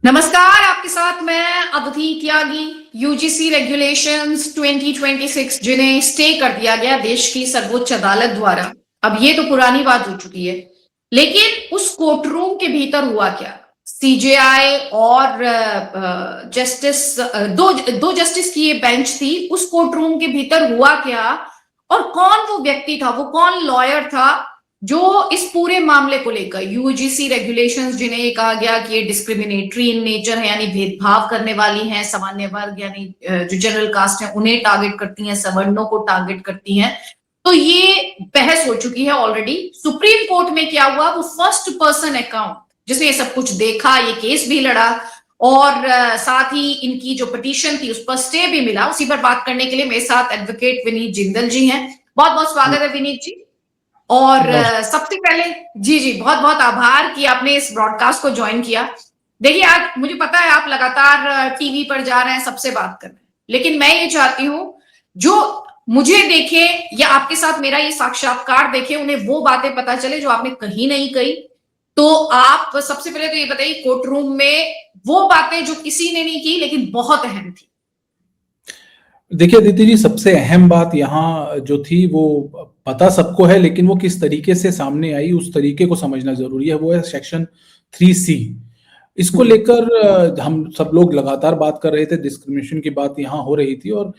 नमस्कार, आपके साथ मैं अदिति त्यागी। यूजीसी रेगुलेशंस 2026 जिन्हें स्टे कर दिया गया देश की सर्वोच्च अदालत द्वारा, अब ये तो पुरानी बात हो चुकी है, लेकिन उस कोर्ट रूम के भीतर हुआ क्या? सीजेआई और जस्टिस दो जस्टिस की ये बेंच थी, उस कोर्ट रूम के भीतर हुआ क्या? और कौन वो व्यक्ति था, वो कौन लॉयर था जो इस पूरे मामले को लेकर यूजीसी रेगुलेशंस जिन्हें ये कहा गया कि ये डिस्क्रिमिनेटरी इन नेचर है, यानी भेदभाव करने वाली हैं, सामान्य वर्ग यानी जो जनरल कास्ट है उन्हें टारगेट करती हैं, सवर्णों को टारगेट करती हैं, तो ये बहस हो चुकी है ऑलरेडी। सुप्रीम कोर्ट में क्या हुआ, वो फर्स्ट पर्सन अकाउंट जिसने ये सब कुछ देखा, ये केस भी लड़ा और साथ ही इनकी जो पिटीशन थी उस पर स्टे भी मिला, उसी पर बात करने के लिए मेरे साथ एडवोकेट विनीत जिंदल जी हैं। बहुत बहुत स्वागत है विनीत जी। और सबसे पहले जी बहुत बहुत आभार कि आपने इस ब्रॉडकास्ट को ज्वाइन किया। देखिए, आज मुझे पता है आप लगातार टीवी पर जा रहे हैं, सबसे बात कर रहे हैं, लेकिन मैं ये चाहती हूं जो मुझे देखे या आपके साथ मेरा ये साक्षात्कार देखे, उन्हें वो बातें पता चले जो आपने कहीं नहीं कही। तो आप सबसे पहले तो ये बताइए, कोर्ट रूम में वो बातें जो किसी ने नहीं की लेकिन बहुत अहम थी। देखिए अदिति जी, सबसे अहम बात यहाँ जो थी वो पता सबको है, लेकिन वो किस तरीके से सामने आई उस तरीके को समझना जरूरी है। वो है सेक्शन 3C। इसको लेकर हम सब लोग लगातार बात कर रहे थे, डिस्क्रिमिनेशन की बात यहाँ हो रही थी और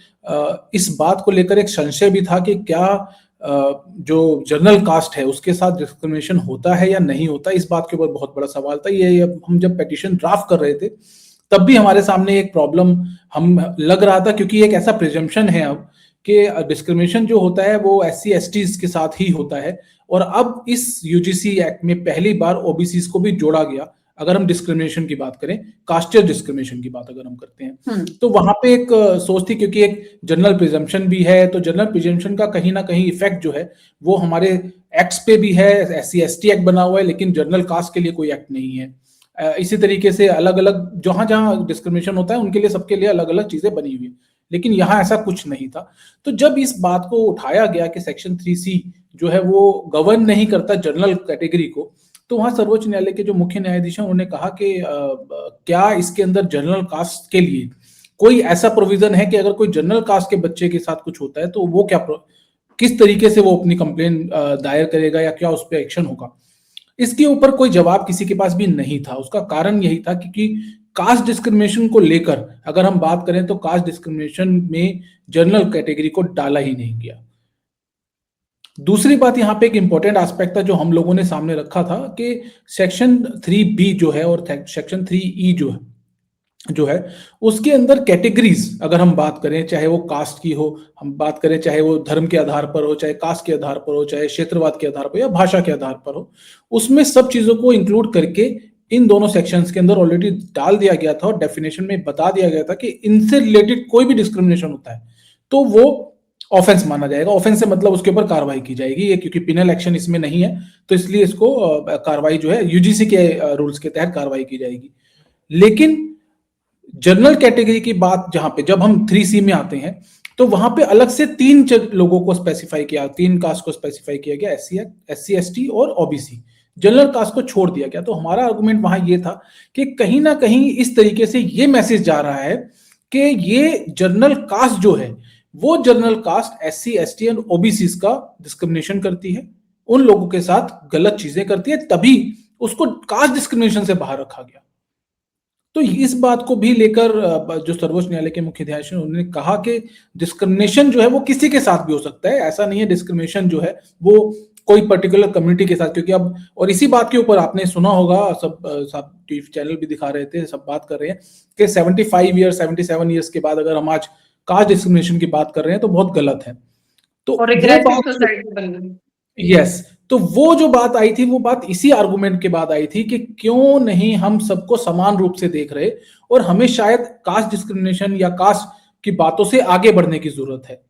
इस बात को लेकर एक संशय भी था कि क्या जो जनरल कास्ट है उसके साथ डिस्क्रिमिनेशन होता है या नहीं होता। इस बात के ऊपर बहुत बड़ा सवाल था। ये हम जब पिटीशन ड्राफ्ट कर रहे थे तब भी हमारे सामने एक प्रॉब्लम हम लग रहा था, क्योंकि एक ऐसा प्रिजम्पशन है अब कि डिस्क्रिमिनेशन जो होता है वो SC STs के साथ ही होता है, और अब इस यूजीसी एक्ट में पहली बार ओबीसी को भी जोड़ा गया। अगर हम डिस्क्रिमिनेशन की बात करें, कास्टियल डिस्क्रिमिनेशन की बात अगर हम करते हैं, तो वहां पे एक सोच थी, क्योंकि एक जनरल प्रिजम्पशन भी है, तो जनरल प्रिजम्पशन का कहीं ना कहीं इफेक्ट जो है वो हमारे एक्ट्स पे भी है। SC ST एक्ट बना हुआ है, लेकिन जनरल कास्ट के लिए कोई एक्ट नहीं है। इसी तरीके से अलग अलग जहां जहां डिस्क्रिमिनेशन होता है उनके लिए, सबके लिए अलग अलग चीजें बनी हुई है, लेकिन यहाँ ऐसा कुछ नहीं था। तो जब इस बात को उठाया गया कि सेक्शन 3C जो है वो गवर्न नहीं करता जनरल कैटेगरी को, तो वहां सर्वोच्च न्यायालय के जो मुख्य न्यायाधीश हैं उन्होंने कहा कि क्या इसके अंदर जनरल कास्ट के लिए कोई ऐसा प्रोविजन है कि अगर कोई जनरल कास्ट के बच्चे के साथ कुछ होता है तो वो किस तरीके से वो अपनी कंप्लेन दायर करेगा या क्या उस पर एक्शन होगा। इसके ऊपर कोई जवाब किसी के पास भी नहीं था। उसका कारण यही था क्योंकि कास्ट डिस्क्रिमिनेशन को लेकर अगर हम बात करें तो कास्ट डिस्क्रिमिनेशन में जनरल कैटेगरी को डाला ही नहीं गया। दूसरी बात यहाँ पे एक इंपॉर्टेंट एस्पेक्ट था जो हम लोगों ने सामने रखा था कि सेक्शन 3B जो है और सेक्शन 3E जो है उसके अंदर कैटेगरीज अगर हम बात करें, चाहे वो कास्ट की हो, हम बात करें चाहे वो धर्म के आधार पर हो, चाहे कास्ट के आधार पर हो, चाहे क्षेत्रवाद के आधार पर या भाषा के आधार पर हो, उसमें सब चीजों को इंक्लूड करके इन दोनों सेक्शंस के अंदर ऑलरेडी डाल दिया गया था और डेफिनेशन में बता दिया गया था कि इनसे रिलेटेड कोई भी डिस्क्रिमिनेशन होता है तो वो ऑफेंस माना जाएगा। ऑफेंस से मतलब उसके ऊपर कार्रवाई की जाएगी। ये क्योंकि पिनल एक्शन इसमें नहीं है तो इसलिए इसको कार्रवाई जो है यूजीसी के रूल्स के तहत कार्रवाई की जाएगी। लेकिन जनरल कैटेगरी की बात जहां पे जब हम 3C में आते हैं तो वहां पे अलग से तीन लोगों को स्पेसिफाई किया, तीन कास्ट को स्पेसिफाई किया गया, SC ST और OBC। जनरल कास्ट को छोड़ दिया गया। तो हमारा आर्गुमेंट वहां ये था कि कहीं ना कहीं इस तरीके से ये मैसेज जा रहा है कि ये जनरल कास्ट जो है वो जनरल कास्ट SC ST और OBC का डिस्क्रिमिनेशन करती है, उन लोगों के साथ गलत चीजें करती है, तभी उसको कास्ट डिस्क्रिमिनेशन से बाहर रखा गया। तो इस बात को भी लेकर जो सर्वोच्च न्यायालय के मुख्य न्यायाधीश उन्होंने कहा कि डिस्क्रिमिनेशन जो है वो किसी के साथ भी हो सकता है। ऐसा नहीं है डिस्क्रिमिनेशन जो है वो कोई पर्टिकुलर कम्युनिटी के साथ, क्योंकि अब और इसी बात के ऊपर आपने सुना होगा, सब टीवी चैनल भी दिखा रहे थे, सब बात कर रहे हैं कि 75 ईयर्स 77 ईयर्स के बाद अगर हम आज कास्ट डिस्क्रिमिनेशन की बात कर रहे हैं तो बहुत गलत है। तो यस, तो वो जो बात आई थी वो बात इसी आर्गुमेंट के बाद आई थी कि क्यों नहीं हम सबको समान रूप से देख रहे और हमें शायद कास्ट डिस्क्रिमिनेशन या कास्ट की बातों से आगे बढ़ने की जरूरत है।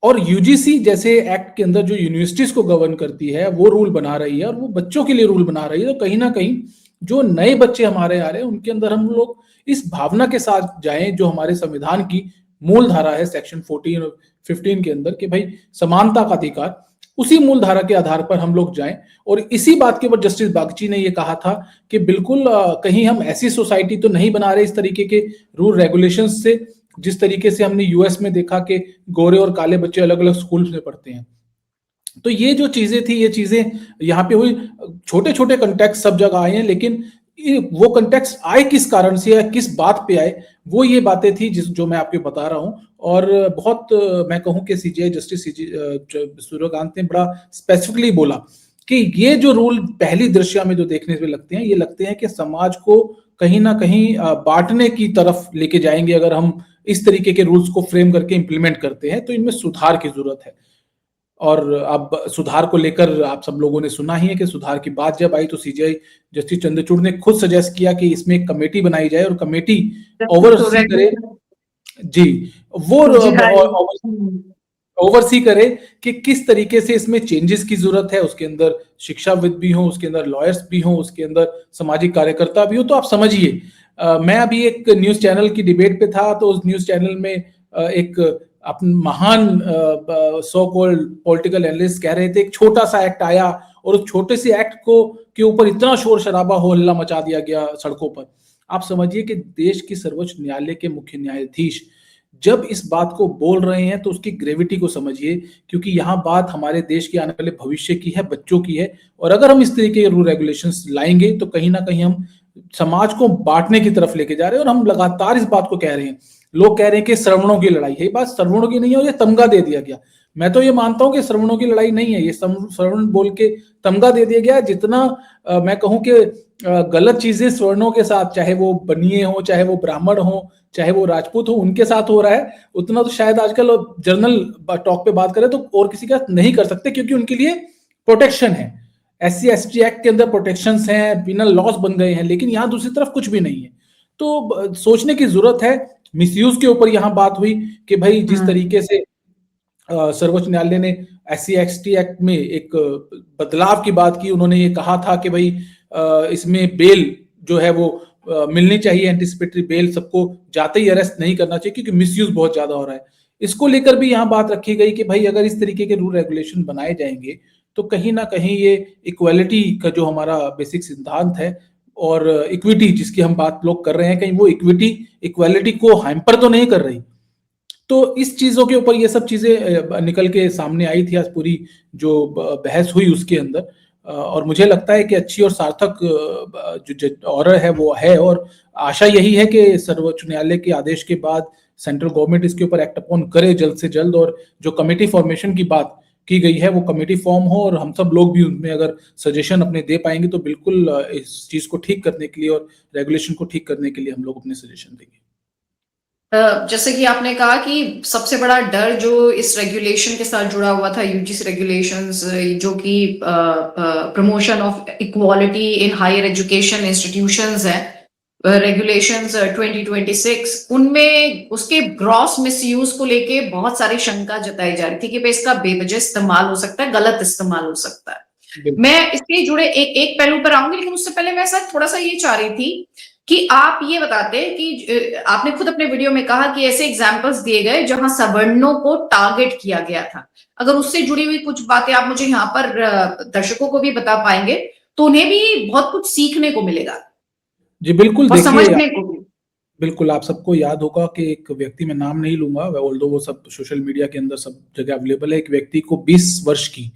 और यूजीसी जैसे एक्ट के अंदर जो यूनिवर्सिटीज को गवर्न करती है वो रूल बना रही है और वो बच्चों के लिए रूल बना रही है, तो कहीं ना कहीं जो नए बच्चे हमारे आ रहे हैं उनके अंदर हम लोग इस भावना के साथ जाएं जो हमारे संविधान की मूल धारा है सेक्शन 14 और 15 के अंदर कि भाई समानता का अधिकार, उसी मूल धारा के आधार पर हम लोग जाएं। और इसी बात के ऊपर जस्टिस बागची ने ये कहा था कि बिल्कुल कहीं हम ऐसी सोसाइटी तो नहीं बना रहे इस तरीके के रूल रेगुलेशंस से, जिस तरीके से हमने यूएस में देखा कि गोरे और काले बच्चे अलग अलग स्कूल में पढ़ते हैं। तो ये जो चीजें थी, ये चीजें यहाँ पे हुई, छोटे छोटे कंटेक्स्ट सब जगह आए हैं, लेकिन वो कंटेक्स्ट आए किस कारण से या किस बात पे आए, वो ये बातें थी जो मैं आपको बता रहा हूँ। और बहुत मैं कहूँ कि सीजीआई जस्टिस सूर्यकांत ने बड़ा स्पेसिफिकली बोला कि ये जो रूल पहली दृश्य में जो देखने में लगते हैं, ये लगते हैं कि समाज को कहीं ना कहीं बांटने की तरफ लेके जाएंगे। अगर हम इस तरीके के रूल्स को फ्रेम करके इंप्लीमेंट करते हैं तो इनमें सुधार की जरूरत है। और अब सुधार को लेकर आप सब लोगों ने सुना ही है कि सुधार की बात जब आई तो सीजीआई जस्टिस चंद्रचूड़ ने खुद सजेस्ट किया कि इसमें एक कमेटी बनाई जाए और कमेटी ओवरसी करे, जी वो ओवरसी करे कि किस तरीके से इसमें चेंजेस की जरूरत है। उसके अंदर शिक्षाविद भी हो, उसके अंदर लॉयर्स भी हो, उसके अंदर सामाजिक कार्यकर्ता भी हो। तो आप समझिए, मैं अभी एक न्यूज चैनल की डिबेट पे था, तो उस न्यूज चैनल में एक अपने महान सो कॉल्ड पॉलिटिकल एनालिस्ट कह रहे थे एक छोटा सा एक्ट आया और उस छोटे से एक्ट को के ऊपर इतना शोर शराबा हो हल्ला मचा दिया गया सड़कों पर। आप समझिए कि देश की सर्वोच्च न्यायालय के मुख्य न्यायाधीश जब इस बात को बोल रहे हैं तो उसकी ग्रेविटी को समझिए, क्योंकि यहाँ बात हमारे देश के आने वाले भविष्य की है, बच्चों की है। और अगर हम इस तरीके के रूल रेगुलेशंस लाएंगे तो कहीं ना कहीं हम समाज को बांटने की तरफ लेके जा रहे हैं। और हम लगातार इस बात को कह रहे हैं, लोग कह रहे हैं कि श्रवणों की लड़ाई है। ये बात श्रवणों की नहीं है, ये तमगा दे दिया गया। मैं तो ये मानता हूं कि श्रवणों की लड़ाई नहीं है, ये श्रवण बोल के तमगा दे दिया गया। जितना मैं कहूं कि गलत चीजें स्वर्णों के साथ, चाहे वो बनिए हो, चाहे वो ब्राह्मण हो, चाहे वो राजपूत हो, उनके साथ हो रहा है, उतना तो शायद आजकल जर्नल टॉक पे बात करें तो और किसी का नहीं कर सकते, क्योंकि उनके लिए प्रोटेक्शन है। SC/ST एक्ट के अंदर प्रोटेक्शंस हैं, पिनल लॉस बन गए हैं, लेकिन यहाँ दूसरी तरफ कुछ भी नहीं है। तो सोचने की जरूरत है। मिसयूज के ऊपर यहाँ बात हुई कि भाई जिस तरीके से सर्वोच्च न्यायालय ने SC/ST एक्ट में एक बदलाव की बात की, उन्होंने ये कहा था कि भाई इसमें बेल जो है वो मिलनी चाहिए, एंटिसिपेटरी बेल, सबको जाते ही अरेस्ट नहीं करना चाहिए, क्योंकि मिसयूज बहुत ज्यादा हो रहा है। इसको लेकर भी यहाँ बात रखी गई कि भाई अगर इस तरीके के रूल रेगुलेशन बनाए जाएंगे तो कहीं ना कहीं ये इक्वालिटी का जो हमारा बेसिक सिद्धांत है और इक्विटी जिसकी हम बात लोग कर रहे हैं, कहीं वो इक्वालिटी को हैम्पर तो नहीं कर रही। तो इस चीजों के ऊपर ये सब चीजें निकल के सामने आई थी आज पूरी जो बहस हुई उसके अंदर। और मुझे लगता है कि अच्छी और सार्थक जो ऑर्डर है वो है, और आशा यही है कि सर्वोच्च न्यायालय के आदेश के बाद सेंट्रल गवर्नमेंट इसके ऊपर एक्ट अपॉन करे जल्द से जल्द, और जो कमेटी फॉर्मेशन की बात की गई है वो कमेटी फॉर्म हो, और हम सब लोग भी उनमें अगर सजेशन अपने दे पाएंगे तो बिल्कुल इस चीज को ठीक करने के लिए और रेगुलेशन को ठीक करने के लिए हम लोग अपने सजेशन देंगे। जैसे कि आपने कहा कि सबसे बड़ा डर जो इस रेगुलेशन के साथ जुड़ा हुआ था, यूजीसी रेगुलेशंस, जो कि promotion of equality in higher education institutions है, रेगुलेशंस 2026, उनमें उसके ग्रॉस मिसयूज को लेके बहुत सारी शंका जताई जा रही थी कि भाई इसका बेवजह इस्तेमाल हो सकता है, गलत इस्तेमाल हो सकता है। मैं इसके जुड़े एक पहलू पर आऊंगी, लेकिन उससे पहले मैं सर थोड़ा सा ये चाह रही थी कि आप ये बताते कि आपने खुद अपने वीडियो में कहा कि ऐसे एग्जाम्पल्स दिए गए जहां सवर्णों को टारगेट किया गया था। अगर उससे जुड़ी हुई कुछ बातें आप मुझे यहाँ पर दर्शकों को भी बता पाएंगे तो उन्हें भी बहुत कुछ सीखने को मिलेगा। जी बिल्कुल, और समझने को भी। बिल्कुल आप सबको याद होगा कि एक व्यक्ति, मैं नाम नहीं लूंगा, ऑल्दो वो सब सोशल मीडिया के अंदर सब जगह अवेलेबल है, एक व्यक्ति को 20 वर्ष की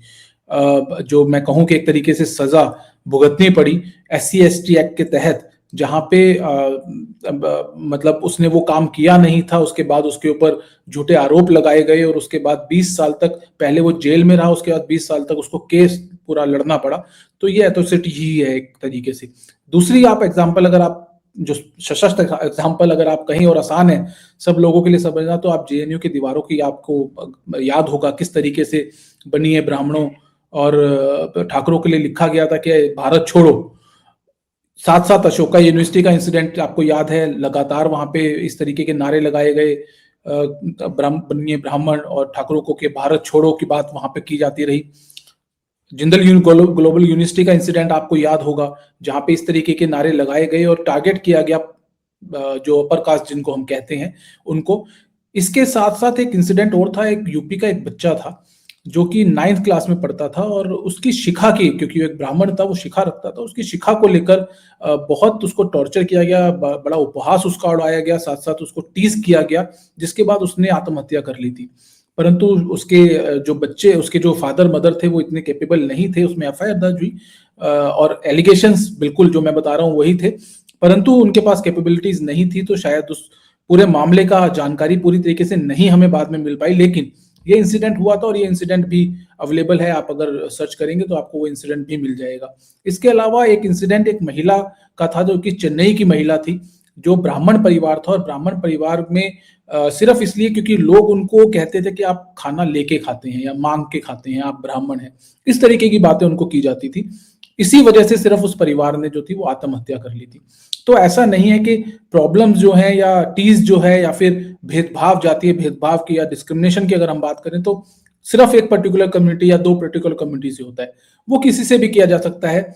जो मैं कहूं कि एक तरीके से सजा भुगतनी पड़ी SC/ST एक्ट के तहत, जहां पे मतलब उसने वो काम किया नहीं था, उसके बाद उसके ऊपर झूठे आरोप लगाए गए और उसके बाद 20 साल तक पहले वो जेल में रहा, उसके बाद 20 साल तक उसको केस पूरा लड़ना पड़ा। तो ये एट्रोसिटी ही है एक तरीके से। दूसरी आप एग्जाम्पल, अगर आप जो सशक्त एग्जाम्पल अगर आप कहीं और आसान है सब लोगों के लिए समझना, तो आप JNU की दीवारों की आपको याद होगा किस तरीके से बनी है ब्राह्मणों और ठाकुरों के लिए लिखा गया था कि भारत छोड़ो। साथ साथ अशोका यूनिवर्सिटी का इंसिडेंट आपको याद है, लगातार वहां पे इस तरीके के नारे लगाए गए, बनिए ब्राह्मण और ठाकुरों को कि भारत छोड़ो की बात वहां पे की जाती रही। जिंदल ग्लोबल यूनिवर्सिटी का इंसिडेंट आपको याद होगा, जहां पे इस तरीके के नारे लगाए गए और टारगेट किया गया जो अपर कास्ट जिनको हम कहते हैं उनको। इसके साथ साथ एक इंसिडेंट और था, एक यूपी का एक बच्चा था जो कि 9th क्लास में पढ़ता था, और उसकी शिखा की, क्योंकि वो एक ब्राह्मण था, वो शिखा रखता था, उसकी शिखा को लेकर बहुत उसको टॉर्चर किया गया, बड़ा उपहास उसका उड़ाया गया, साथ साथ उसको टीज किया गया, जिसके बाद उसने आत्महत्या कर ली थी। परंतु उसके जो बच्चे, उसके जो फादर मदर थे, वो इतने कैपेबल नहीं थे। उसमें एफआईआर दर्ज हुई और एलिगेशंस बिल्कुल जो मैं बता रहा हूँ वही थे, परंतु उनके पास कैपेबिलिटीज नहीं थी, तो शायद उस पूरे मामले का जानकारी पूरी तरीके से नहीं हमें बाद में मिल पाई। लेकिन ये इंसिडेंट हुआ था, और ये इंसिडेंट भी अवेलेबल है, आप अगर सर्च करेंगे तो आपको वो इंसिडेंट भी मिल जाएगा। इसके अलावा एक इंसिडेंट एक महिला का था, जो कि चेन्नई की महिला थी, जो ब्राह्मण परिवार था, और ब्राह्मण परिवार में सिर्फ इसलिए क्योंकि लोग उनको कहते थे कि आप खाना लेके खाते हैं या मांग के खाते हैं, आप ब्राह्मण हैं, इस तरीके की बातें उनको की जाती थी। इसी वजह से सिर्फ उस परिवार ने जो थी वो आत्महत्या कर ली थी। तो ऐसा नहीं है कि प्रॉब्लम्स जो है, या टीज जो है, या फिर भेदभाव, जातीय भेदभाव की या डिस्क्रिमिनेशन की अगर हम बात करें, तो सिर्फ एक पर्टिकुलर कम्युनिटी या दो पर्टिकुलर कम्युनिटी से होता है, वो किसी से भी किया जा सकता है।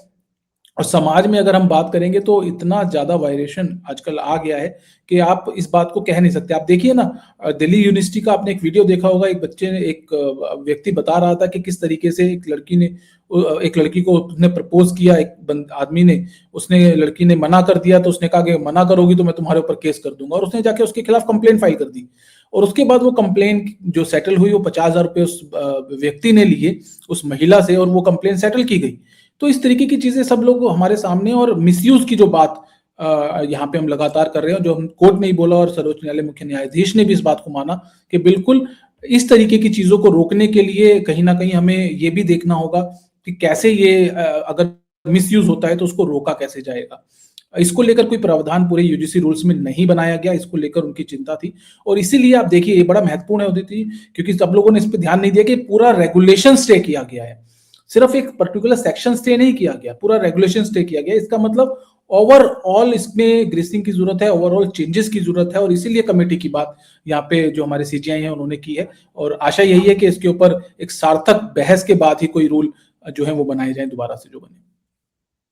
और समाज में अगर हम बात करेंगे तो इतना ज्यादा वायलेशन आजकल आ गया है कि आप इस बात को कह नहीं सकते। आप देखिए ना, दिल्ली यूनिवर्सिटी का आपने एक वीडियो देखा होगा, एक बच्चे ने, एक व्यक्ति बता रहा था कि किस तरीके से एक लड़की को उसने प्रपोज किया, एक आदमी ने, उसने, लड़की ने मना कर दिया, तो उसने कहा कि मना करोगी तो मैं तुम्हारे ऊपर केस कर दूंगा, और उसने जाके उसके खिलाफ कंप्लेन फाइल कर दी। और उसके बाद वो कंप्लेन जो सेटल हुई, वो 50,000 रुपये उस व्यक्ति ने लिए उस महिला से, और वो कंप्लेन सेटल की गई। तो इस तरीके की चीजें सब लोग हमारे सामने, और मिसयूज की जो बात यहाँ पे हम लगातार कर रहे हैं, जो हम कोर्ट ने ही बोला, और सर्वोच्च न्यायालय मुख्य न्यायाधीश ने भी इस बात को माना कि बिल्कुल इस तरीके की चीजों को रोकने के लिए कहीं ना कहीं हमें ये भी देखना होगा कि कैसे ये अगर मिसयूज होता है तो उसको रोका कैसे जाएगा। इसको लेकर कोई प्रावधान पूरे यूजीसी रूल्स में नहीं बनाया गया, इसको लेकर उनकी चिंता थी, और इसीलिए आप देखिए ये बड़ा महत्वपूर्ण होती थी, क्योंकि सब लोगों ने इस पर ध्यान नहीं दिया कि पूरा रेगुलेशन स्टे किया गया है, सिर्फ एक पर्टिकुलर सेक्शन स्टे नहीं किया गया, पूरा रेगुलेशन स्टे किया गया। इसका मतलब ओवरऑल इसमें ग्रीसिंग की जरूरत है, ओवरऑल चेंजेस की जरूरत है, और इसीलिए कमेटी की बात यहाँ पे जो हमारे सीजीआई हैं उन्होंने की है, और आशा यही है कि इसके ऊपर एक सार्थक बहस के बाद ही कोई रूल जो है वो बनाए जाए दोबारा से, जो बने।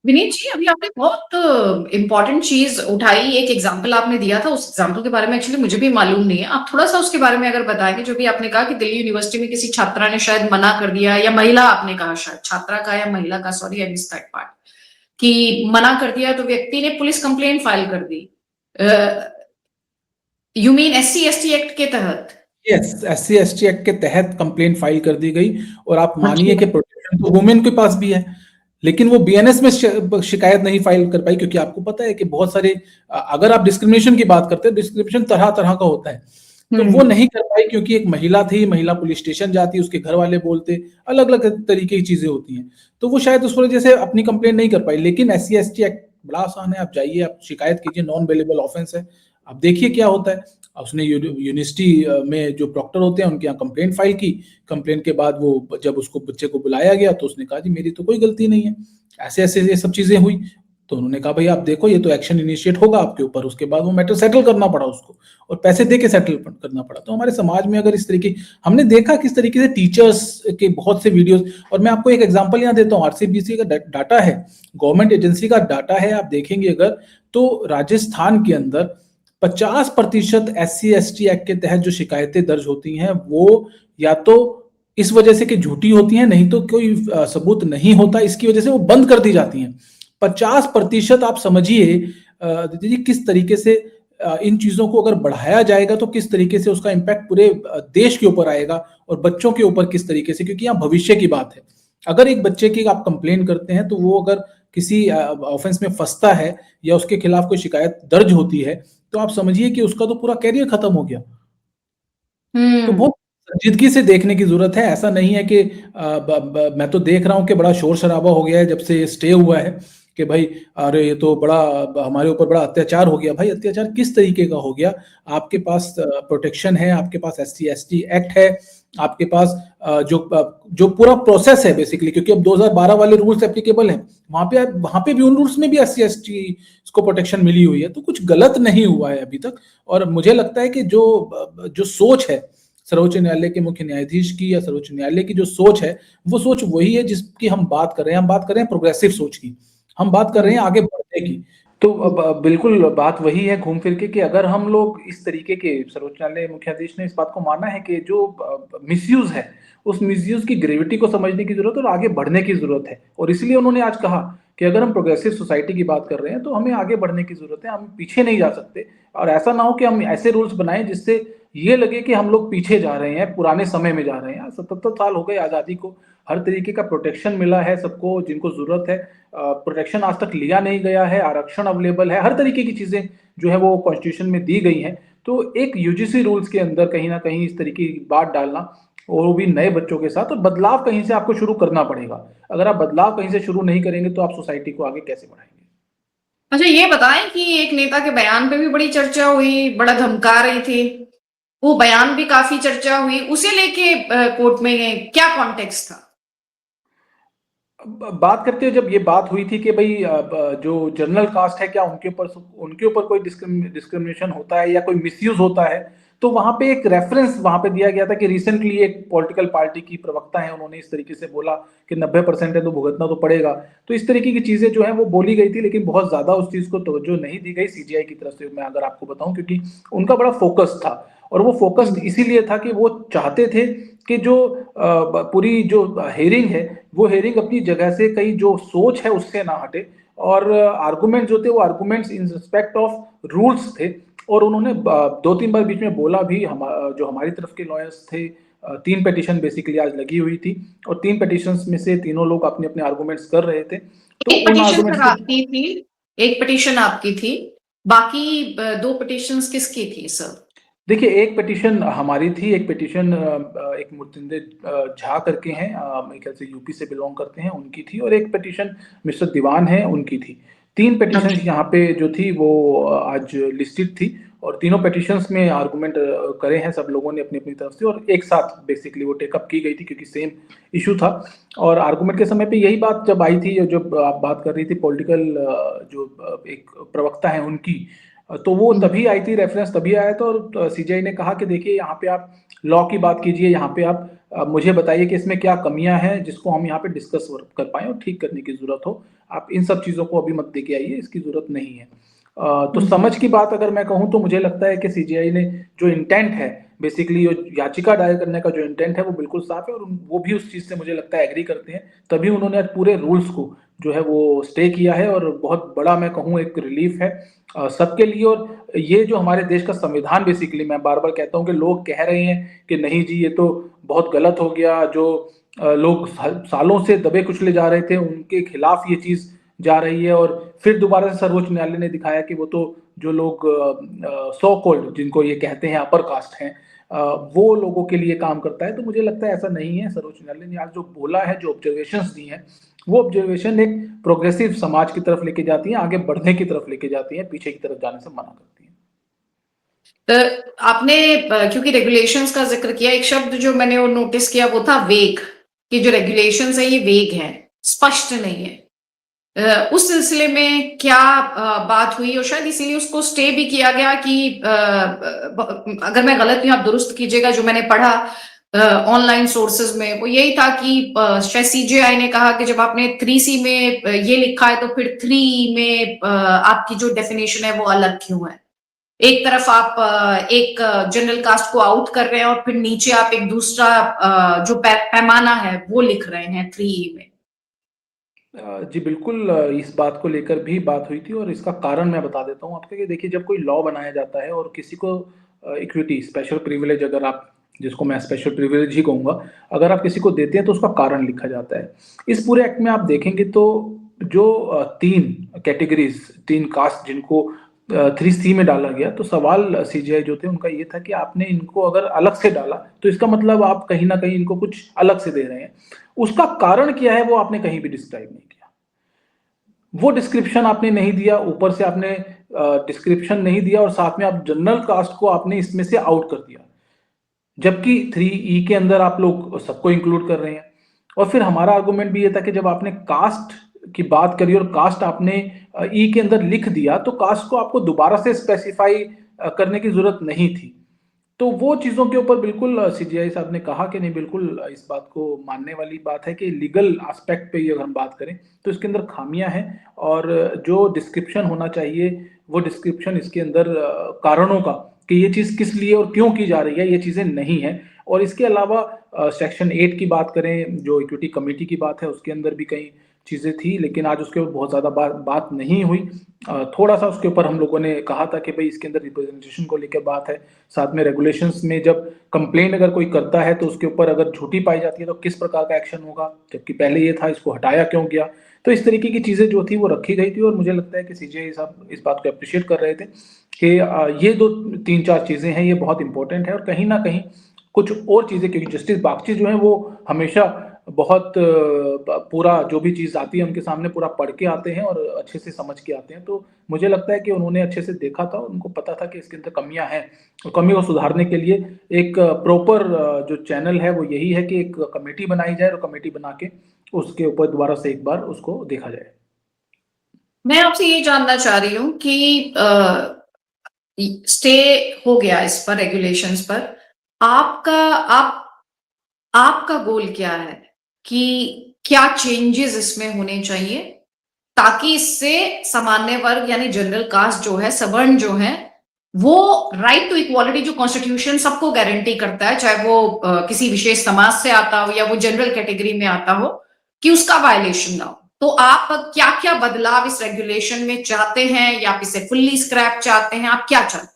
विनीत जी, अभी आपने बहुत इंपॉर्टेंट चीज उठाई, एक एग्जांपल आपने दिया था, उस एग्जांपल के बारे में एक्चुअली मुझे भी मालूम नहीं है। आप थोड़ा सा उसके बारे में अगर बताएंगे, जो भी आपने कहा कि दिल्ली यूनिवर्सिटी में किसी छात्रा ने शायद मना कर दिया, या महिला, आपने कहा शायद छात्रा का या महिला का, sorry I miss that part, कि मना कर दिया तो व्यक्ति ने पुलिस कंप्लेंट फाइल कर दी। यू मीन SC/ST एक्ट के तहत? यस, SC/ST एक्ट के तहत कंप्लेंट फाइल कर दी गई, और आप मानिए अच्छा। कि प्रोटेक्शन तो वुमेन के पास भी है, लेकिन वो बीएनएस में शिकायत नहीं फाइल कर पाई, क्योंकि आपको पता है कि बहुत सारे, अगर आप डिस्क्रिमिनेशन की बात करते हैं, डिस्क्रिमिनेशन तरह तरह का होता है, तो वो नहीं कर पाई क्योंकि एक महिला थी, महिला पुलिस स्टेशन जाती, उसके घर वाले बोलते, अलग अलग तरीके की चीजें होती हैं, तो वो शायद उस वजह से अपनी कंप्लेंट नहीं कर पाई। लेकिन SC/ST एक्ट बड़ा आसान है, आप जाइए, आप शिकायत कीजिए, नॉन बेलेबल ऑफेंस है, आप देखिए क्या होता है। उसने यूनिवर्सिटी में जो प्रॉक्टर होते हैं उनके यहाँ कंप्लेंट फाइल की, कंप्लेंट के बाद वो जब उसको बच्चे को बुलाया गया तो उसने कहा जी मेरी तो कोई गलती नहीं है, ऐसे ऐसे ये सब चीजें हुई। तो उन्होंने कहा भाई आप देखो ये तो एक्शन इनिशिएट होगा आपके ऊपर, उसके बाद वो मैटर सेटल करना पड़ा उसको, और पैसे दे के सेटल करना पड़ा। तो हमारे समाज में अगर इस तरीके, हमने देखा किस तरीके से टीचर्स के बहुत से वीडियोस, और मैं आपको एक एग्जांपल यहाँ देता हूँ, RCBC का डाटा है, गवर्नमेंट एजेंसी का डाटा है, आप देखेंगे अगर, तो राजस्थान के अंदर 50% SC/ST एक्ट के तहत जो शिकायतें दर्ज होती हैं वो या तो इस वजह से कि झूठी होती हैं, नहीं तो कोई सबूत नहीं होता, इसकी वजह से वो बंद कर दी जाती हैं। 50% आप समझिए दीदी जी किस तरीके से इन चीजों को अगर बढ़ाया जाएगा तो किस तरीके से उसका इम्पैक्ट पूरे देश के ऊपर आएगा, और बच्चों के ऊपर किस तरीके से, क्योंकि यहाँ भविष्य की बात है। अगर एक बच्चे की आप कंप्लेन करते हैं तो वो अगर किसी ऑफेंस में फंसता है या उसके खिलाफ कोई शिकायत दर्ज होती है, तो आप समझिए कि उसका तो पूरा कैरियर खत्म हो गया। तो बहुत संजीदगी से देखने की जरूरत है। ऐसा नहीं है कि मैं तो देख रहा हूं कि बड़ा शोर शराबा हो गया है जब से स्टे हुआ है कि भाई अरे ये तो बड़ा हमारे ऊपर बड़ा अत्याचार हो गया। भाई अत्याचार किस तरीके का हो गया? आपके पास प्रोटेक्शन है, आपके पास SC/ST एक्ट है, आपके पास जो पूरा प्रोसेस है बेसिकली, क्योंकि अब 2012 वाले रूल्स एप्लीकेबल हैं, वहां पे भी उन रूल्स में भी SC/ST को प्रोटेक्शन मिली हुई है। तो कुछ गलत नहीं हुआ है अभी तक, और मुझे लगता है कि जो सोच है सर्वोच्च न्यायालय के मुख्य न्यायाधीश की या सर्वोच्च न्यायालय की जो सोच है, वो सोच वही है जिसकी हम बात कर रहे हैं। हम बात कर रहे हैं प्रोग्रेसिव सोच की, हम बात कर रहे हैं आगे बढ़ने की। तो अब बिल्कुल बात वही है घूम फिर के कि अगर हम लोग इस तरीके के, सर्वोच्च न्यायालय मुख्याधीश ने इस बात को माना है कि जो मिसयूज है, उस मिसयूज की ग्रेविटी को समझने की जरूरत है और आगे बढ़ने की जरूरत है। और इसलिए उन्होंने आज कहा कि अगर हम प्रोग्रेसिव सोसाइटी की बात कर रहे हैं तो हमें आगे बढ़ने की जरूरत है, हम पीछे नहीं जा सकते। और ऐसा ना हो कि हम ऐसे रूल्स बनाएं जिससे ये लगे कि हम लोग पीछे जा रहे हैं, पुराने समय में जा रहे हैं। 77 साल हो गए आजादी को, हर तरीके का प्रोटेक्शन मिला है सबको जिनको जरूरत है। प्रोटेक्शन आज तक लिया नहीं गया है, आरक्षण अवेलेबल है, हर तरीके की चीजें जो है वो कॉन्स्टिट्यूशन में दी गई हैं। तो एक यूजीसी रूल्स के अंदर कहीं ना कहीं इस तरीके की बात डालना, और वो भी नए बच्चों के साथ, तो बदलाव कहीं से आपको शुरू करना पड़ेगा। अगर आप बदलाव कहीं से शुरू नहीं करेंगे तो आप सोसाइटी को आगे कैसे बढ़ाएंगे? अच्छा, ये बताएं कि एक नेता के बयान पे भी बड़ी चर्चा हुई, बड़ा धमका रहे थे, वो बयान भी काफी चर्चा हुई, उसे लेके कोर्ट में गए, क्या कॉन्टेक्स्ट था? बात करते हुए जब ये बात हुई थी कि भाई जो जनरल कास्ट है क्या उनके ऊपर कोई डिस्क्रिमिनेशन होता है या कोई मिसयूज होता है, तो वहां पे एक रेफरेंस वहां पे दिया गया था कि रिसेंटली एक पॉलिटिकल पार्टी की प्रवक्ता है, उन्होंने इस तरीके से बोला कि 90% है तो भुगतना तो पड़ेगा। तो इस तरीके की चीजें जो है वो बोली गई थी, लेकिन बहुत ज्यादा उस चीज को तवज्जो नहीं दी गई सीजीआई की तरफ से, मैं अगर आपको बताऊं, क्योंकि उनका बड़ा फोकस था। और वो फोकस्ड इसीलिए था कि वो चाहते थे कि जो पूरी जो हेयरिंग है, वो हेयरिंग अपनी जगह से कई जो सोच है उससे ना हटे, और आर्गुमेंट जो थे वो arguments in respect of rules थे। और उन्होंने 2-3 बार बीच में बोला भी, जो हमारी तरफ के लॉयर्स थे, 3 पिटीशन बेसिकली आज लगी हुई थी, और 3 पिटीशंस में से तीनों लोग अपने अपने आर्गुमेंट्स कर रहे थे। तो एक उन पिटीशन आर्गुमेंट्स सर को, आपकी थी, एक पिटीशन आपकी थी, बाकी 2 पिटीशंस किसकी थी सर? देखिए, एक पिटीशन हमारी थी, एक पिटीशन एक मुर्तुंजे झा करके हैं, मेरे ख्याल से यूपी से बिलोंग करते हैं, उनकी थी, और एक पिटीशन मिस्टर दीवान है, उनकी थी। 3 पिटीशंस यहाँ पे जो थी वो आज लिस्टेड थी, और तीनों पिटीशंस में आर्गुमेंट करे हैं सब लोगों ने अपनी अपनी तरफ से, और एक साथ बेसिकली वो टेकअप की गई थी क्योंकि सेम इशू था। और आर्गुमेंट के समय पे यही बात जब आई थी, जब आप बात कर रही थी पॉलिटिकल जो एक प्रवक्ता है उनकी, तो वो तभी आई थी, रेफरेंस तभी आया था। और सीजीआई ने कहा कि देखिए, यहाँ पे आप लॉ की बात कीजिए, यहाँ पे आप मुझे बताइए कि इसमें क्या कमियां हैं जिसको हम यहाँ पे डिस्कस कर पाए और ठीक करने की जरूरत हो। आप इन सब चीजों को अभी मत देके आइए, इसकी जरूरत नहीं है। तो समझ की बात अगर मैं कहूँ तो मुझे लगता है कि सीजीआई ने जो इंटेंट है, बेसिकली जो याचिका दायर करने का जो इंटेंट है वो बिल्कुल साफ है, और वो भी उस चीज से मुझे लगता है एग्री करते हैं, तभी उन्होंने आज पूरे रूल्स को जो है वो स्टे किया है। और बहुत बड़ा मैं कहूँ एक रिलीफ है सबके लिए। और ये जो हमारे देश का संविधान, बेसिकली मैं बार बार कहता हूँ कि लोग कह रहे हैं कि नहीं जी ये तो बहुत गलत हो गया, जो लोग सालों से दबे कुचले जा रहे थे उनके खिलाफ ये चीज जा रही है, और फिर दोबारा से सर्वोच्च न्यायालय ने दिखाया कि वो तो जो लोग सो कॉल्ड जिनको ये कहते हैं अपर कास्ट हैं, वो लोगों के लिए काम करता है। तो मुझे लगता है ऐसा नहीं है। सर्वोच्च न्यायालय ने आज जो बोला है, जो ऑब्जर्वेशंस दी हैं, वो ऑब्जर्वेशन एक प्रोग्रेसिव समाज की तरफ लेके जाती है, आगे बढ़ने की तरफ लेके जाती है, पीछे की तरफ जाने से मना करती है। आपने क्योंकि रेगुलेशंस का जिक्र किया, एक शब्द जो मैंने वो नोटिस किया वो था वेग, कि जो रेगुलेशंस है ये वेग है, स्पष्ट नहीं है। उस सिलसिले में क्या बात हुई, और शायद इसीलिए उसको स्टे भी किया गया कि अगर मैं गलत हूं आप दुरुस्त कीजिएगा, जो मैंने पढ़ा ऑनलाइन सोर्सेज में वो यही था कि शायद सीजीआई ने कहा कि जब आपने 3C में ये लिखा है तो फिर 3 में आपकी जो डेफिनेशन है वो अलग क्यों है? एक तरफ आप एक जनरल कास्ट को आउट कर रहे हैं और फिर नीचे आप एक दूसरा जो पैमाना है वो लिख रहे हैं 3E में। जी बिल्कुल, इस बात को लेकर भी बात हुई थी, और इसका कारण मैं बता देता हूँ आपको कि देखिए, जब कोई लॉ बनाया जाता है और किसी को इक्विटी, स्पेशल प्रिविलेज, अगर आप, जिसको मैं स्पेशल प्रिविलेज ही कहूँगा, अगर आप किसी को देते हैं तो उसका कारण लिखा जाता है। इस पूरे एक्ट में आप देखेंगे तो जो 3 कैटेगरीज, 3 कास्ट जिनको 3C में डाला गया, तो सवाल सीजीआई जो थे उनका ये था कि आपने इनको अगर अलग से डाला तो इसका मतलब आप कहीं ना कहीं इनको कुछ अलग से दे रहे हैं। उसका कारण क्या है वो आपने कहीं भी डिस्क्राइब नहीं किया, वो डिस्क्रिप्शन आपने नहीं दिया, ऊपर से आपने डिस्क्रिप्शन नहीं दिया, और साथ में आप जनरल कास्ट को आपने इसमें से आउट कर दिया, जबकि 3E के अंदर आप लोग सबको इंक्लूड कर रहे हैं। और फिर हमारा आर्गुमेंट भी ये था कि जब आपने कास्ट की बात करी और कास्ट आपने ई के अंदर लिख दिया, तो कास्ट को आपको दोबारा से स्पेसिफाई करने की जरूरत नहीं थी। तो वो चीज़ों के ऊपर बिल्कुल सीजीआई साहब ने कहा कि नहीं, बिल्कुल इस बात को मानने वाली बात है कि लीगल एस्पेक्ट पे ही अगर हम बात करें तो इसके अंदर खामियां हैं, और जो डिस्क्रिप्शन होना चाहिए वो डिस्क्रिप्शन इसके अंदर कारणों का कि ये चीज़ किस लिए और क्यों की जा रही है, ये चीज़ें नहीं है। और इसके अलावा सेक्शन 8 की बात करें, जो इक्विटी कमेटी की बात है, उसके अंदर भी कई चीज़ें थी, लेकिन आज उसके ऊपर बहुत ज़्यादा बात नहीं हुई। थोड़ा-सा उसके ऊपर हम लोगों ने कहा था कि भई इसके अंदर रिप्रेजेंटेशन को लेकर बात है। साथ में रेगुलेशंस में जब कंप्लेंट अगर कोई करता है तो उसके ऊपर अगर झूठी पाई जाती है तो किस प्रकार का एक्शन होगा, जबकि पहले ये था, इसको हटाया क्यों गया? तो इस तरीके की चीज़ें जो थी वो रखी गई थी, और मुझे लगता है कि सीजेआई साहब इस बात को एप्रिशिएट कर रहे थे कि ये 2 3-4 चीज़ें हैं, ये बहुत इंपॉर्टेंट है। और कहीं न कहीं कुछ और चीज़ें, क्योंकि जस्टिस बागची जो हैं वो हमेशा बहुत पूरा जो भी चीज़ आती है उनके सामने पूरा पढ़ के आते हैं और अच्छे से समझ के आते हैं। तो मुझे लगता है कि उन्होंने अच्छे से देखा था, उनको पता था कि इसके अंदर कमियाँ हैं, और कमी को सुधारने के लिए एक प्रॉपर जो चैनल है वो यही है कि एक कमेटी बनाई जाए, और कमेटी बना के उसके ऊपर दोबारा से एक बार उसको देखा जाए। मैं आपसे ये जानना चाह रही हूँ कि स्टे हो गया इस पर, रेगुलेशंस पर। आपका आप आपका गोल क्या है कि क्या चेंजेस इसमें होने चाहिए ताकि इससे सामान्य वर्ग यानी जनरल कास्ट जो है, सवर्ण जो है, वो राइट टू इक्वालिटी जो कॉन्स्टिट्यूशन सबको गारंटी करता है, चाहे वो किसी विशेष समाज से आता हो या वो जनरल कैटेगरी में आता हो, कि उसका वायलेशन ना हो। तो आप क्या क्या बदलाव इस रेगुलेशन में चाहते हैं, या आप इसे फुल्ली स्क्रैप चाहते हैं, आप क्या चाहते हैं?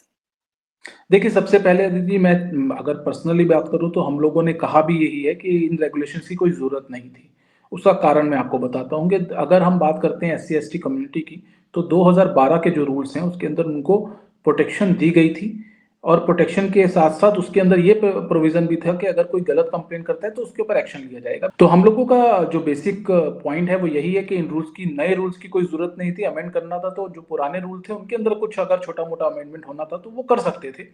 देखिए, सबसे पहले दीदी मैं अगर पर्सनली बात करूँ तो हम लोगों ने कहा भी यही है कि इन रेगुलेशंस की कोई ज़रूरत नहीं थी। उसका कारण मैं आपको बताता हूँ कि अगर हम बात करते हैं एससी-एसटी कम्युनिटी की, तो 2012 के जो रूल्स हैं उसके अंदर उनको प्रोटेक्शन दी गई थी, और प्रोटेक्शन के साथ-साथ उसके अंदर ये प्रोविज़न भी था कि अगर कोई गलत कंप्लेंट करता है तो उसके ऊपर एक्शन लिया जाएगा। तो हम लोगों का जो बेसिक पॉइंट है वो यही है कि इन रूल्स की, नए रूल्स की कोई ज़रूरत नहीं थी। अमेंड करना था तो जो पुराने रूल थे उनके अंदर कुछ अगर छोटा-मोटा अमेंडमेंट होना था तो वो कर सकते थे।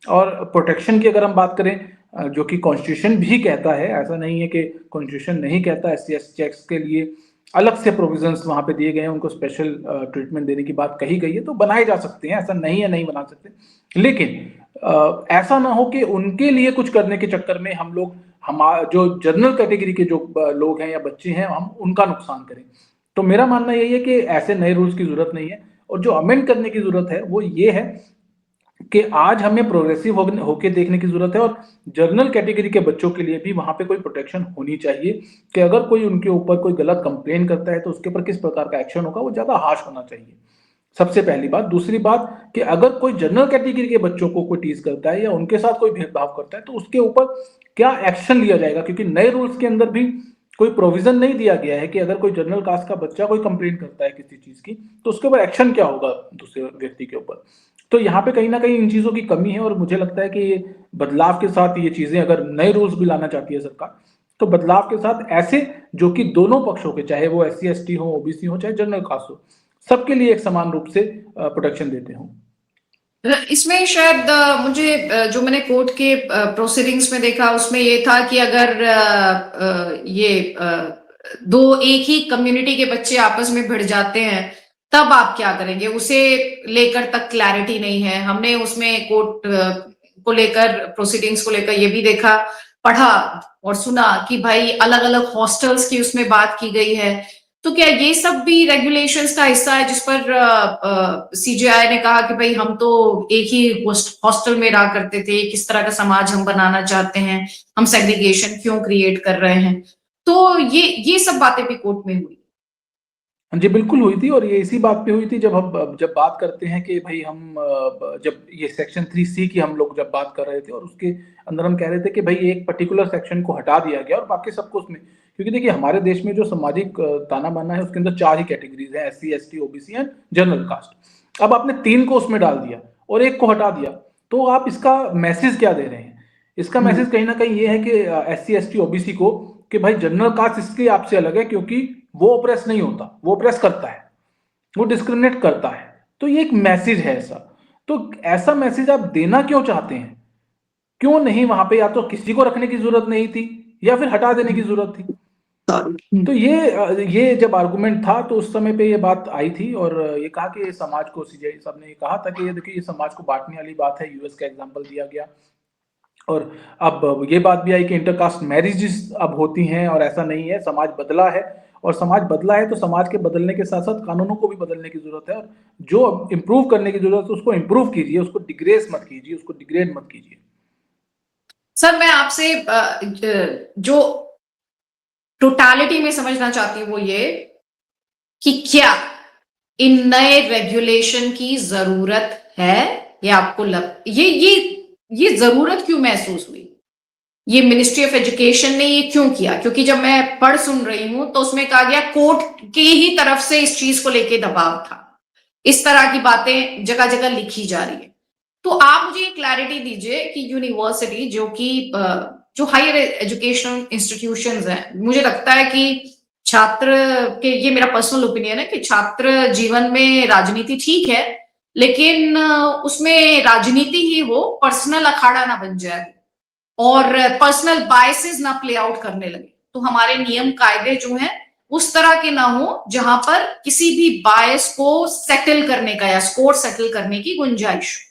और प्रोटेक्शन की अगर हम बात करें, जो कि कॉन्स्टिट्यूशन भी कहता है, ऐसा नहीं है कि कॉन्स्टिट्यूशन नहीं कहता, एससी-एसटी चेक्स के लिए अलग से प्रोविजंस वहाँ पे दिए गए हैं, उनको स्पेशल ट्रीटमेंट देने की बात कही गई है, तो बनाए जा सकते हैं, ऐसा नहीं है नहीं बना सकते। लेकिन ऐसा ना हो कि उनके लिए कुछ करने के चक्कर में हम लोग, जो जनरल कैटेगरी के जो लोग हैं या बच्चे हैं, हम उनका नुकसान करें। तो मेरा मानना यही है कि ऐसे नए रूल्स की ज़रूरत नहीं है, और जो अमेंड करने की ज़रूरत है वो ये है कि आज हमें प्रोग्रेसिव होके देखने की ज़रूरत है, और जनरल कैटेगरी के बच्चों के लिए भी वहाँ पे कोई प्रोटेक्शन होनी चाहिए कि अगर कोई उनके ऊपर कोई गलत कंप्लेन करता है तो उसके ऊपर किस प्रकार का एक्शन होगा, वो ज़्यादा हार्श होना चाहिए। सबसे पहली बात। दूसरी बात कि अगर कोई जनरल कैटेगरी के बच्चों को कोई टीज करता है या उनके साथ कोई भेदभाव करता है तो उसके ऊपर क्या एक्शन लिया जाएगा, क्योंकि नए रूल्स के अंदर भी कोई प्रोविजन नहीं दिया गया है कि अगर कोई जनरल कास्ट का बच्चा कोई कंप्लेन करता है किसी चीज की तो उसके ऊपर एक्शन क्या होगा दूसरे व्यक्ति के ऊपर। तो यहाँ पे कहीं ना कहीं इन चीजों की कमी है, और मुझे लगता है कि ये बदलाव के साथ ये चीजें, अगर नए रूल्स भी लाना चाहती है सरकार, तो बदलाव के साथ ऐसे जो कि दोनों पक्षों के, चाहे वो SC ST हो, OBC हो, चाहे जनरल कास्ट हो, सबके लिए एक समान रूप से प्रोटेक्शन देते हो। इसमें शायद मुझे जो मैंने कोर्ट के प्रोसीडिंग्स में देखा उसमें ये था कि अगर ये दो एक ही कम्युनिटी के बच्चे आपस में भिड़ जाते हैं तब आप क्या करेंगे, उसे लेकर तक क्लैरिटी नहीं है। हमने उसमें कोर्ट को लेकर, प्रोसीडिंग्स को लेकर ये भी देखा, पढ़ा और सुना कि भाई अलग अलग हॉस्टल्स की उसमें बात की गई है। तो क्या ये सब भी रेगुलेशंस का हिस्सा है जिस पर सीजीआई ने कहा कि भाई हम तो एक ही हॉस्टल में रहा करते थे, किस तरह का समाज हम बनाना चाहते हैं, हम सेग्रीगेशन क्यों क्रिएट कर रहे हैं? तो ये सब बातें भी कोर्ट में हुई। हाँ जी, बिल्कुल हुई थी, और ये इसी बात पे हुई थी जब हम जब बात करते हैं कि भाई हम जब ये सेक्शन 3C की हम लोग जब बात कर रहे थे और उसके अंदर हम कह रहे थे कि भाई एक पर्टिकुलर सेक्शन को हटा दिया गया और बाकी सबको उसमें, क्योंकि देखिए हमारे देश में जो सामाजिक ताना बाना है उसके अंदर 4 ही कैटेगरीज हैं, SC ST OBC and general caste. अब आपने 3 को उसमें डाल दिया और एक को हटा दिया, तो आप इसका मैसेज क्या दे रहे हैं? इसका मैसेज कहीं ना कहीं ये है कि SC ST OBC को कि भाई जनरल कास्ट इसलिए आपसे अलग है क्योंकि वो ऑप्रेस नहीं होता, वो ऑप्रेस करता है, वो डिस्क्रिमिनेट करता है। तो ये एक मैसेज है ऐसा। तो ऐसा मैसेज आप देना क्यों चाहते हैं? क्यों नहीं वहां पे या तो किसी को रखने की जरूरत नहीं थी या फिर हटा देने की जरूरत थी। तो ये जब आर्गुमेंट था तो उस समय पे ये बात आई थी, और ये कहा कि समाज को, सीजीआई साहब ने ये कहा था कि ये देखिए ये समाज को बांटने वाली बात है। यूएस का एग्जांपल दिया गया और अब ये बात भी आई कि इंटरकास्ट मैरिजेस अब होती हैं और ऐसा नहीं है, समाज बदला है और समाज बदला है तो समाज के बदलने के साथ-साथ कानूनों को भी बदलने की ज़रूरत है और जो इम्प्रूव करने की ज़रूरत है उसको इम्प्रूव कीजिए, उसको डिग्रेस मत कीजिए, उसको डिग्रेड मत कीजिए। सर मैं आपसे जो टोटालिटी में समझना चाहती हूँ वो ये कि क्या इन नए रेगुलेशन की जरूरत है या आपको ये जरूरत क्यों महसूस हुई? ये मिनिस्ट्री ऑफ एजुकेशन ने ये क्यों किया? क्योंकि जब मैं पढ़ सुन रही हूं तो उसमें कहा गया कोर्ट की ही तरफ से इस चीज को लेके दबाव था। इस तरह की बातें जगह जगह लिखी जा रही है। तो आप मुझे क्लैरिटी दीजिए कि यूनिवर्सिटी जो हायर एजुकेशनल इंस्टीट्यूशंस हैं, मुझे लगता है कि छात्र के, ये मेरा पर्सनल ओपिनियन है कि छात्र जीवन में राजनीति ठीक है, लेकिन उसमें राजनीति ही हो, पर्सनल अखाड़ा ना बन जाए और पर्सनल बायसेस ना प्ले आउट करने लगे। तो हमारे नियम कायदे जो हैं उस तरह के ना हो जहां पर किसी भी बायस को सेटल करने का या स्कोर सेटल करने की गुंजाइश हो।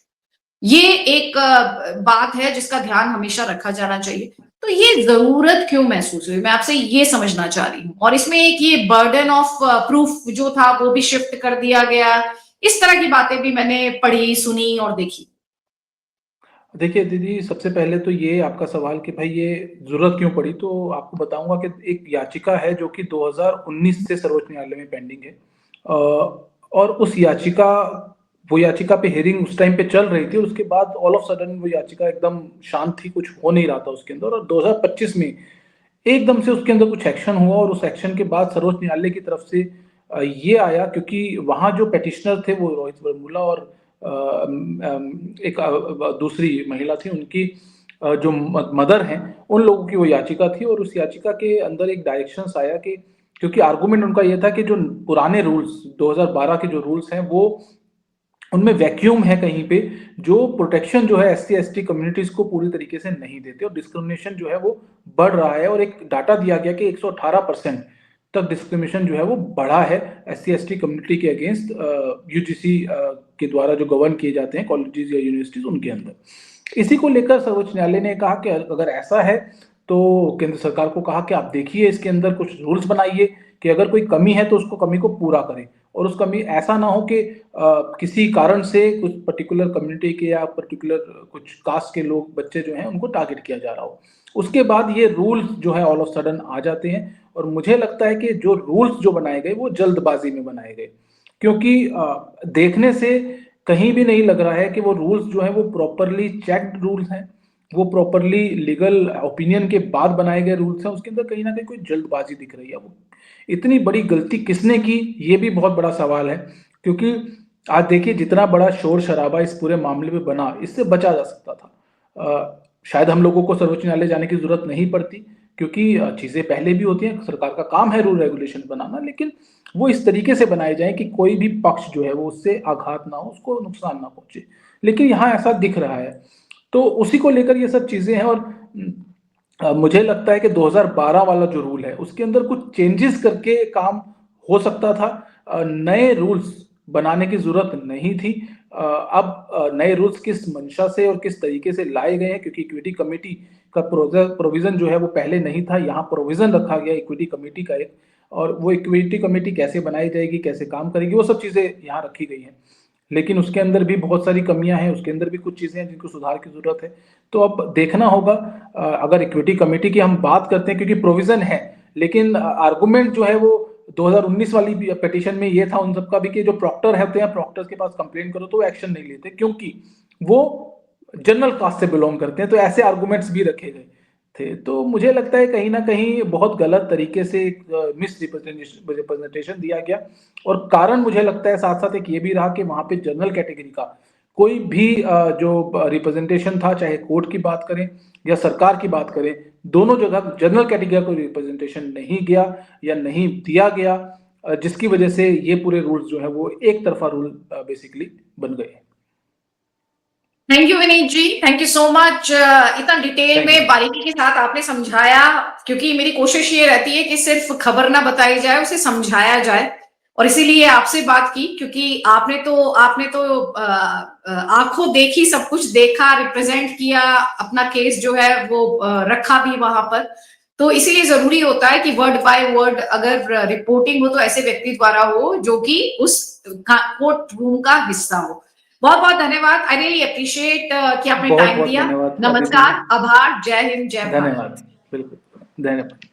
ये एक बात है जिसका ध्यान हमेशा रखा जाना चाहिए। तो ये जरूरत क्यों महसूस हुई, मैं आपसे ये समझना चाह रही हूँ। और इसमें एक ये बर्डन ऑफ प्रूफ जो था वो भी शिफ्ट कर दिया गया। इस तरह की बातें भी मैंने पढ़ी, सुनी और देखी। देखिए दीदी, सबसे पहले तो ये आपका सवाल कि भाई ये ज़रूरत क्यों पड़ी, तो आपको बताऊँगा कि एक याचिका है जो कि 2019 से सर्वोच्च न्यायालय में पेंडिंग है। और वो याचिका पे हियरिंग उस टाइम पे चल रही थी, उसके बाद ऑल ऑफ सडन वो याचिका एकदम शांत थी, कुछ हो नहीं रहा था उसके अंदर और 2025 में एकदम से उसके अंदर कुछ एक्शन हुआ और उस एक्शन के बाद सर्वोच्च न्यायालय की तरफ से ये आया, क्योंकि वहाँ जो पेटिशनर थे वो रोहित वर्मुला और एक दूसरी महिला थी, उनकी जो मदर हैं, उन लोगों की वो याचिका थी और उस याचिका के अंदर एक डायरेक्शंस आया कि, क्योंकि आर्गुमेंट उनका ये था कि जो पुराने रूल्स 2012 के जो रूल्स हैं वो उनमें वैक्यूम है कहीं पे, जो प्रोटेक्शन जो है एससी एसटी कम्युनिटीज को पूरी तरीके से नहीं देते और डिस्क्रिमिनेशन जो है वो बढ़ रहा है और एक डाटा दिया गया कि 118% तक डिस्क्रिमिनेशन जो है वो बढ़ा है एससी एसटी कम्युनिटी के अगेंस्ट यूजीसी के द्वारा जो गवर्न किए जाते हैं कॉलेजेस या यूनिवर्सिटीज उनके अंदर। इसी को लेकर सर्वोच्च न्यायालय ने कहा कि अगर ऐसा है तो केंद्र सरकार को कहा कि आप देखिए इसके अंदर कुछ रूल्स बनाइए कि अगर कोई कमी है तो उसको कमी को पूरा करें और उस कमी ऐसा ना हो कि किसी कारण से कुछ पर्टिकुलर कम्युनिटी के या पर्टिकुलर कुछ कास्ट के लोग बच्चे जो हैं उनको टारगेट किया जा रहा हो। उसके बाद ये रूल्स जो है ऑल ऑफ सडन आ जाते हैं और मुझे लगता है कि जो रूल्स जो बनाए गए वो जल्दबाजी में बनाए गए, क्योंकि देखने से कहीं भी नहीं लग रहा है कि वो रूल्स जो है वो प्रॉपरली चेक्ड रूल्स हैं, वो प्रॉपरली लीगल ओपिनियन के बाद बनाए गए रूल्स हैं। उसके अंदर कहीं ना कहीं कोई जल्दबाजी दिख रही है। वो इतनी बड़ी गलती किसने की, ये भी बहुत बड़ा सवाल है, क्योंकि आज देखिए जितना बड़ा शोर शराबा इस पूरे मामले में बना, इससे बचा जा सकता था। शायद हम लोगों को सर्वोच्च न्यायालय जाने की जरूरत नहीं पड़ती, क्योंकि चीजें पहले भी होती हैं, सरकार का काम है रूल रेगुलेशन बनाना, लेकिन वो इस तरीके से बनाए जाए कि कोई भी पक्ष जो है वो उससे आघात ना हो, उसको नुकसान ना पहुंचे। लेकिन यहाँ ऐसा दिख रहा है, तो उसी को लेकर ये सब चीजें हैं। और मुझे लगता है कि 2012 वाला जो रूल है उसके अंदर कुछ चेंजेस करके काम हो सकता था। नए रूल्स बनाने की जरूरत नहीं थी। अब नए रूल्स किस मंशा से और किस तरीके से लाए गए हैं, क्योंकि इक्विटी कमेटी का प्रोविजन जो है वो पहले नहीं था, यहाँ प्रोविजन रखा गया इक्विटी कमेटी का एक, और वो इक्विटी कमेटी कैसे बनाई जाएगी, कैसे काम करेगी, वो सब चीजें यहाँ रखी गई हैं। लेकिन उसके अंदर भी बहुत सारी कमियां हैं, उसके अंदर भी कुछ चीजें हैं जिनको सुधार की जरूरत है। तो अब देखना होगा। अगर इक्विटी कमेटी की हम बात करते हैं, क्योंकि प्रोविजन है, लेकिन आर्गुमेंट जो है वो 2019 वाली पिटीशन में ये था उन सबका भी कि जो प्रॉक्टर होते हैं, प्रॉक्टर्स के पास कंप्लेंट करो तो वो एक्शन नहीं लेते क्योंकि वो जनरल कास्ट से बिलोंग करते हैं। तो ऐसे आर्गुमेंट्स भी रखे गए थे। तो मुझे लगता है कहीं ना कहीं बहुत गलत तरीके से मिस रिप्रेजेंटेशन दिया गया। और कारण मुझे लगता है साथ साथ एक ये भी रहा कि वहां पे जनरल कैटेगरी का कोई भी जो रिप्रेजेंटेशन था, चाहे कोर्ट की बात करें या सरकार की बात करें, दोनों जगह जनरल कैटेगरी को रिप्रेजेंटेशन नहीं गया या नहीं दिया गया, जिसकी वजह से ये पूरे रूल्स जो है वो एक तरफा रूल बेसिकली बन गए। Thank you Vineet ji, thank you so much. इतना डिटेल में बारीकी के साथ आपने समझाया, क्योंकि मेरी कोशिश ये रहती है कि सिर्फ खबर ना बताई जाए, उसे समझाया जाए और इसीलिए आपसे बात की, क्योंकि आपने तो आंखों देखी, सब कुछ देखा, रिप्रेजेंट किया, अपना केस जो है वो रखा भी वहां पर। तो इसीलिए जरूरी होता है कि वर्ड बाय वर्ड अगर रिपोर्टिंग हो तो ऐसे व्यक्ति द्वारा हो जो कि उस कोर्ट रूम का हिस्सा हो। बहुत बहुत धन्यवाद। आई रियली अप्रिशिएट कि आपने बहुत टाइम बहुत दिया। धन्यवाद अदिति नमस्कार, जी। आभार, जय हिंद, जय भारत। धन्यवाद, बिल्कुल धन्यवाद।